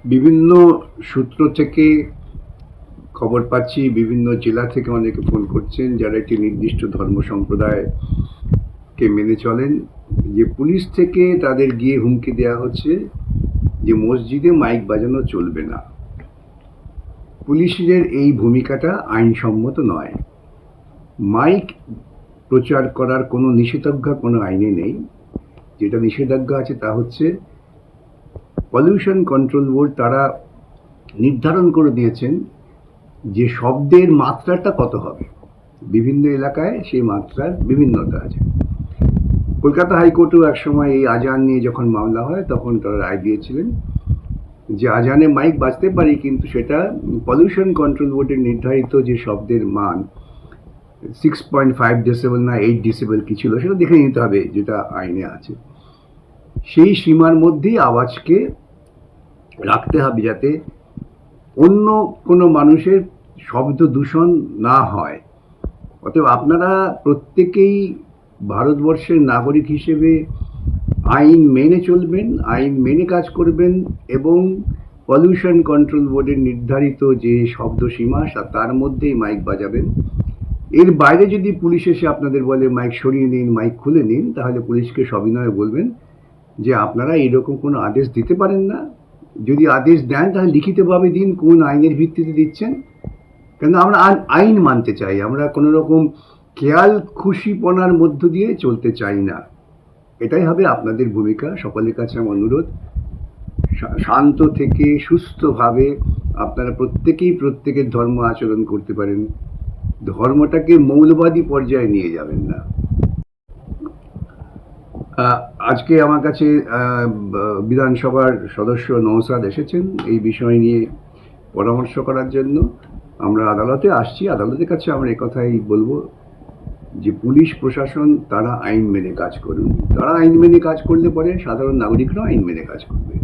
বিভিন্ন সূত্র থেকে খবর পাচ্ছি, বিভিন্ন জেলা থেকে অনেকে ফোন করছেন যারা একটি নির্দিষ্ট ধর্ম সম্প্রদায়কে মেনে চলেন, যে পুলিশ থেকে তাদের গিয়ে হুমকি দেওয়া হচ্ছে যে মসজিদে মাইক বাজানো চলবে না। পুলিশের এই ভূমিকাটা আইনসম্মত নয়। মাইক প্রচার করার কোনো নিষেধাজ্ঞা কোনো আইনে নেই। যেটা নিষেধাজ্ঞা আছে তা হচ্ছে পলিউশন কন্ট্রোল বোর্ড তারা নির্ধারণ করে দিয়েছেন যে শব্দের মাত্রাটা কত হবে। বিভিন্ন এলাকায় সেই মাত্রার বিভিন্নতা আছে। কলকাতা হাইকোর্টেও একসময় এই আজান নিয়ে যখন মামলা হয় তখন তারা রায় দিয়েছিলেন যে আজানে মাইক বাজতে পারি, কিন্তু সেটা পলিউশন কন্ট্রোল বোর্ডের নির্ধারিত যে শব্দের মান 6.5 ডেসিবেল না 8 ডেসিবেল কি ছিল সেটা দেখে নিতে হবে, যেটা আইনে আছে। সেই সীমার মধ্যেই আওয়াজকে রাখতে হবে যাতে অন্য কোনো মানুষের শব্দ দূষণ না হয়। অতএব আপনারা প্রত্যেকেই ভারতবর্ষের নাগরিক হিসেবে আইন মেনে চলবেন, আইন মেনে কাজ করবেন এবং পলিউশন কন্ট্রোল বোর্ডের নির্ধারিত যে শব্দ সীমা তার মধ্যেই মাইক বাজাবেন। এর বাইরে যদি পুলিশ এসে আপনাদের বলে মাইক সরিয়ে নিন, মাইক খুলে নিন, তাহলে পুলিশকে সবিনয়ে বলবেন যে আপনারা এরকম কোনো আদেশ দিতে পারেন না। যদি আদেশ দেন তাহলে লিখিতভাবে দিন কোন আইনের ভিত্তিতে দিচ্ছেন। কেন আমরা আইন মানতে চাই, আমরা কোনো রকম খেয়াল খুশিপনার মধ্য দিয়ে চলতে চাই না। এটাই হবে আপনাদের ভূমিকা। সকলের কাছে আমার অনুরোধ, শান্ত থেকে সুস্থভাবে আপনারা প্রত্যেকেই প্রত্যেকের ধর্ম আচরণ করতে পারেন, ধর্মটাকে মৌলবাদী পর্যায়ে নিয়ে যাবেন না। আজকে আমার কাছে বিধানসভার সদস্য নওশাদ এসেছেন এই বিষয় নিয়ে পরামর্শ করার জন্য। আমরা আদালতে আসছি, আদালতের কাছে আমরা একথাই বলবো যে পুলিশ প্রশাসন তারা আইন মেনে কাজ করুন। তারা আইন মেনে কাজ করলে পরে সাধারণ নাগরিকরাও আইন মেনে কাজ করবে।